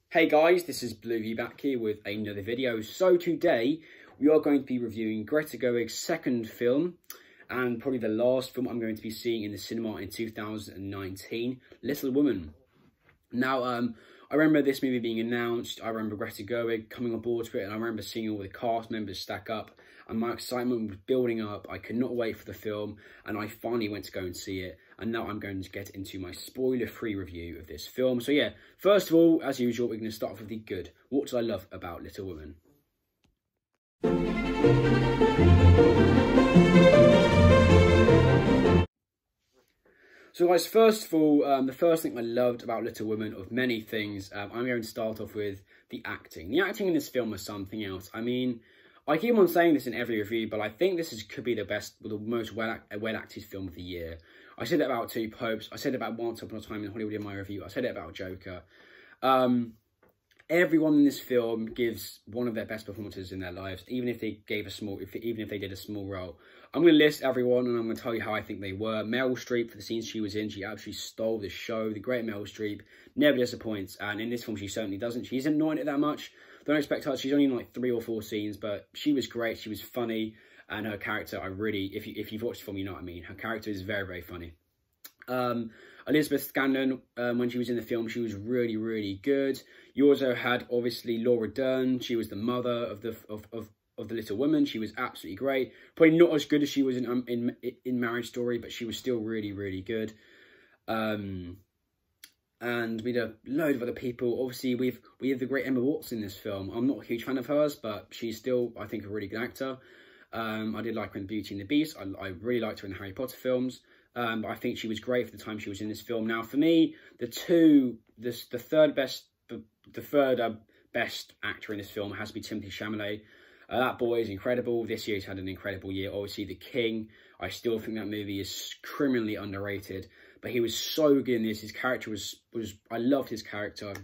Hey guys, this is Bluey back here with another video. So today we are going to be reviewing Greta Gerwig's second film and probably the last film I'm going to be seeing in the cinema in 2019, Little Women. Now, I remember this movie being announced. I remember Greta Gerwig coming on board to it, and I remember seeing all the cast members stack up, and my excitement was building up. I could not wait for the film, and I finally went to go and see it. And now I'm going to get into my spoiler-free review of this film. So yeah, first of all, as usual, we're going to start off with the good. What do I love about Little Women? So guys, first of all, the first thing I loved about Little Women, of many things, I'm going to start off with the acting. The acting in this film was something else. I mean, I keep on saying this in every review, but I think this could be the best, the most well-acted film of the year. I said it about Two Popes. I said it about Once Upon a Time in Hollywood in my review. I said it about Joker. Everyone in this film gives one of their best performances in their lives, even if they gave even if they did a small role. I'm going to list everyone, and I'm going to tell you how I think they were. Meryl Streep, for the scenes she was in, she absolutely stole the show. The great Meryl Streep never disappoints, and in this film she certainly doesn't. She isn't not in it that much. Don't expect her. She's only in like 3 or 4 scenes, but she was great. She was funny. And her character, I really, if you've watched the film, you know what I mean. Her character is very, very funny. Elizabeth Scanlon, when she was in the film, she was really, really good. You also had, obviously, Laura Dern. She was the mother of the Little Women. She was absolutely great. Probably not as good as she was in Marriage Story, but she was still really, really good. And we had a load of other people. Obviously, we have the great Emma Watson in this film. I'm not a huge fan of hers, but she's still, I think, a really good actor. I did like her in Beauty and the Beast. I really liked her in the Harry Potter films. But I think she was great for the time she was in this film. Now, for me, the third best actor in this film has to be Timothée Chalamet. That boy is incredible. This year he's had an incredible year. Obviously, The King. I still think that movie is criminally underrated. But he was so good in this. His character was I loved his character.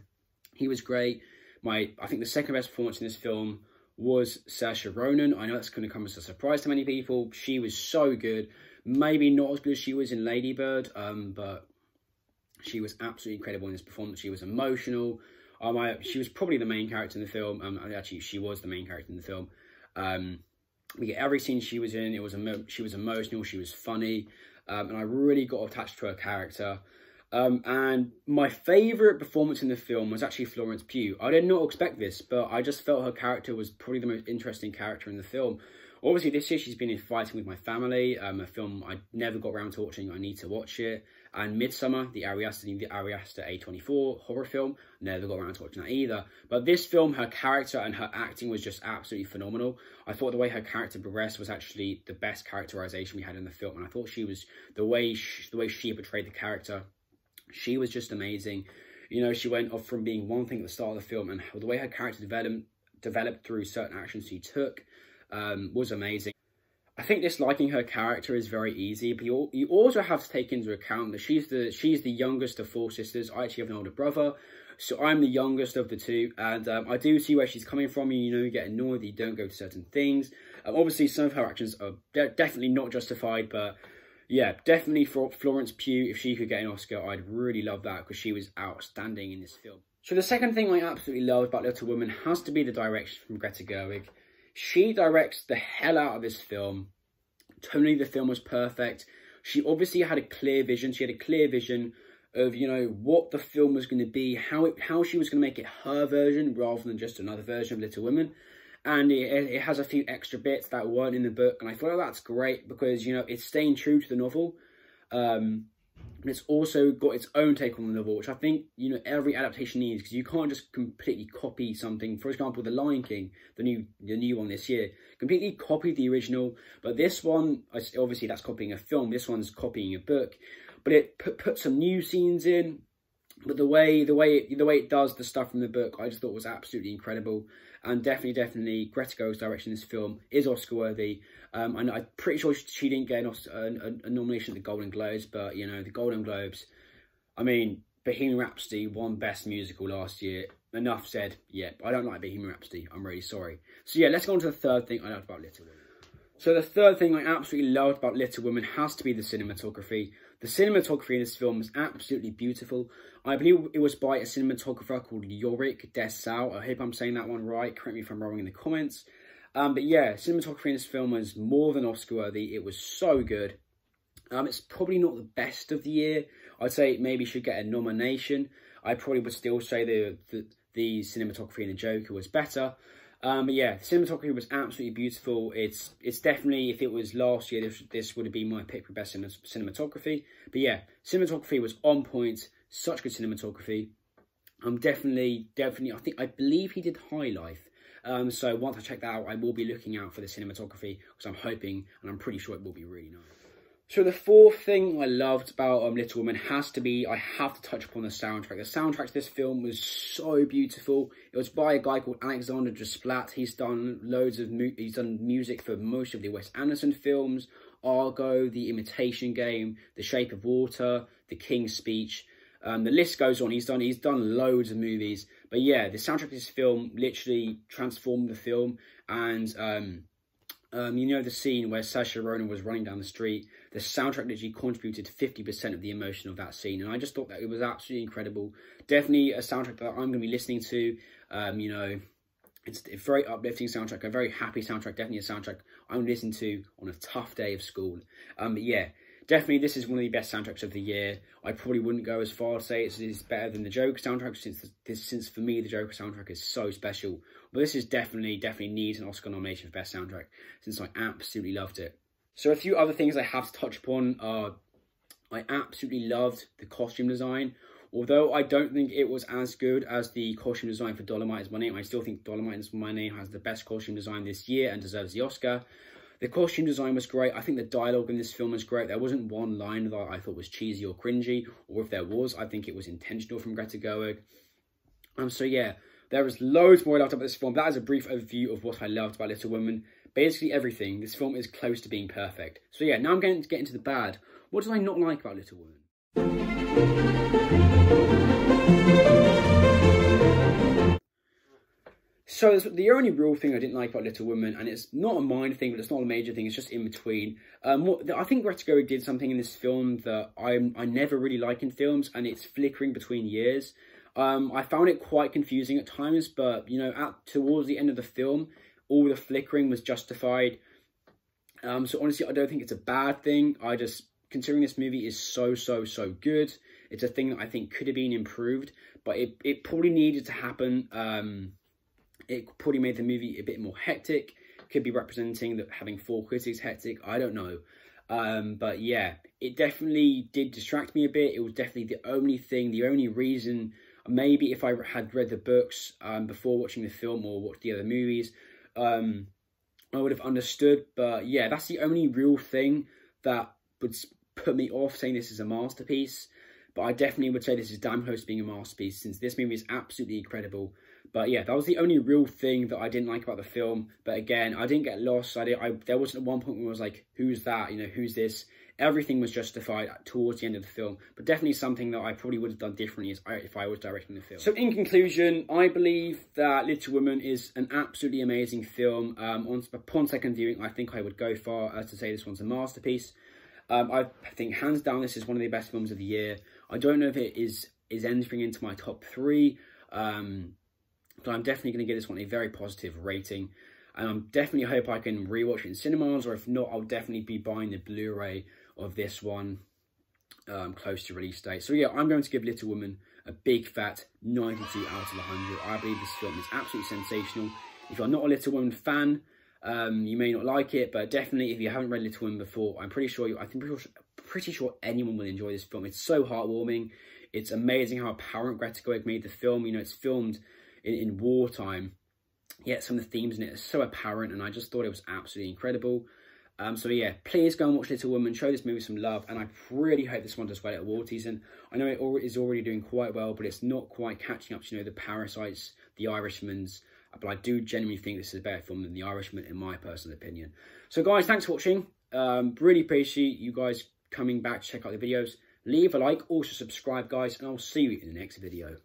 He was great. I think the second best performance in this film was Saoirse Ronan. I know that's going to come as a surprise to many people. She was so good. Maybe not as good as she was in Lady Bird, but she was absolutely incredible in this performance. She was emotional. She was probably the main character in the film. Actually, she was the main character in the film. We get every scene she was in. She was emotional. She was funny, and I really got attached to her character. And my favourite performance in the film was actually Florence Pugh. I did not expect this, but I just felt her character was probably the most interesting character in the film. Obviously, this year she's been in Fighting With My Family, a film I never got around to watching. I need to watch it. And Midsummer, the Ari Aster A24 horror film, never got around to watching that either. But this film, her character and her acting was just absolutely phenomenal. I thought the way her character progressed was actually the best characterization we had in the film. And I thought she was, the way she portrayed the character, she was just amazing. You know, she went off from being one thing at the start of the film, and the way her character developed through certain actions she took was amazing. I think disliking her character is very easy, but you also have to take into account that she's the youngest of 4 sisters. I actually have an older brother, so I'm the youngest of the 2, and I do see where she's coming from. You know, you get annoyed that you don't go to certain things. Obviously, some of her actions are definitely not justified, but yeah, definitely for Florence Pugh, if she could get an Oscar, I'd really love that, because she was outstanding in this film. So the second thing I absolutely love about Little Women has to be the direction from Greta Gerwig. She directs the hell out of this film. Tonally, the film was perfect. She obviously had a clear vision. She had a clear vision of, you know, what the film was going to be, how she was going to make it her version rather than just another version of Little Women. And it has a few extra bits that weren't in the book. And I thought, oh, that's great, because, you know, it's staying true to the novel. And it's also got its own take on the novel, which I think, you know, every adaptation needs, because you can't just completely copy something. For example, The Lion King, the new one this year, completely copied the original. But this one, obviously that's copying a film. This one's copying a book. But it put some new scenes in. But the way it does the stuff from the book, I just thought was absolutely incredible. And definitely, Greta Gerwig's direction in this film is Oscar worthy. And I'm pretty sure she didn't get a nomination at the Golden Globes, but you know, the Golden Globes, I mean, Bohemian Rhapsody won Best Musical last year. Enough said. Yeah, I don't like Bohemian Rhapsody. I'm really sorry. So yeah, let's go on to the third thing I loved about Little Women. So the third thing I absolutely loved about Little Women has to be the cinematography. The cinematography in this film is absolutely beautiful. I believe it was by a cinematographer called Yorick Dessau. I hope I'm saying that one right. Correct me if I'm wrong in the comments. But yeah, cinematography in this film was more than Oscar worthy. It was so good. It's probably not the best of the year. I'd say it maybe should get a nomination. I probably would still say the cinematography in The Joker was better. But yeah, the cinematography was absolutely beautiful. It's definitely, if it was last year, this would have been my pick for best cinematography. But yeah, cinematography was on point. Such good cinematography. I believe he did High Life. So once I check that out, I will be looking out for the cinematography because I'm hoping and I'm pretty sure it will be really nice. So the fourth thing I loved about Little Women has to be, I have to touch upon the soundtrack. The soundtrack to this film was so beautiful. It was by a guy called Alexander Desplat. He's done music for most of the Wes Anderson films, Argo, The Imitation Game, The Shape of Water, The King's Speech. The list goes on. He's done loads of movies. But yeah, the soundtrack to this film literally transformed the film. And you know the scene where Saoirse Ronan was running down the street? The soundtrack literally contributed 50% of the emotion of that scene. And I just thought that it was absolutely incredible. Definitely a soundtrack that I'm going to be listening to. You know, it's a very uplifting soundtrack, a very happy soundtrack. Definitely a soundtrack I'm going to listen to on a tough day of school. But yeah, definitely this is one of the best soundtracks of the year. I probably wouldn't go as far to say it's better than the Joker soundtrack, since for me the Joker soundtrack is so special. But this is definitely needs an Oscar nomination for best soundtrack, since I absolutely loved it. So a few other things I have to touch upon are, I absolutely loved the costume design. Although I don't think it was as good as the costume design for Dolomite Is My Name, I still think Dolomite Is My Name has the best costume design this year and deserves the Oscar. The costume design was great. I think the dialogue in this film was great. There wasn't one line that I thought was cheesy or cringy, or if there was, I think it was intentional from Greta Gerwig. So yeah, there was loads more I loved about this film. That is a brief overview of what I loved about Little Women. Basically everything. This film is close to being perfect. So yeah, now I'm going to get into the bad. What did I not like about Little Women? So the only real thing I didn't like about Little Women, and it's not a minor thing, but it's not a major thing, it's just in between. I think Greta Gerwig did something in this film that I never really like in films, and it's flickering between years. I found it quite confusing at times, but, you know, towards the end of the film, all the flickering was justified. So honestly, I don't think it's a bad thing. Considering this movie is so good, it's a thing that I think could have been improved, but it probably needed to happen. It probably made the movie a bit more hectic. Could be representing that having 4 critics hectic. I don't know. But yeah, it definitely did distract me a bit. It was definitely the only reason. Maybe if I had read the books before watching the film or watched the other movies, I would have understood. But yeah, that's the only real thing that would put me off saying this is a masterpiece. But I definitely would say this is damn close to being a masterpiece, since this movie is absolutely incredible. But yeah, that was the only real thing that I didn't like about the film. But again, I didn't get lost. There wasn't one point where I was like, who's that? You know, who's this? Everything was justified towards the end of the film. But definitely something that I probably would have done differently if I was directing the film. So in conclusion, I believe that Little Women is an absolutely amazing film. Upon second viewing, I think I would go far as to say this one's a masterpiece. I think hands down this is one of the best films of the year. I don't know if it is entering into my top 3, but I'm definitely going to give this one a very positive rating. And I'm definitely hope I can rewatch it in cinemas, or if not, I'll definitely be buying the Blu-ray of this one close to release date. So yeah, I'm going to give Little Women a big fat 92 out of 100. I believe this film is absolutely sensational. If you're not a Little Women fan, you may not like it, but definitely if you haven't read Little Women before, I'm pretty sure anyone will enjoy this film. It's so heartwarming. It's amazing how apparent Greta Gerwig made the film. You know, it's filmed in wartime, yet some of the themes in it are so apparent, and I just thought it was absolutely incredible. So yeah, please go and watch Little Women, show this movie some love, and I really hope this one does well at award season. I know it is already doing quite well, but it's not quite catching up to, you know, The Parasites, The Irishmans, but I do genuinely think this is a better film than The Irishman, in my personal opinion. So guys, thanks for watching. Really appreciate you guys coming back to check out the videos. Leave a like, also subscribe guys, and I'll see you in the next video.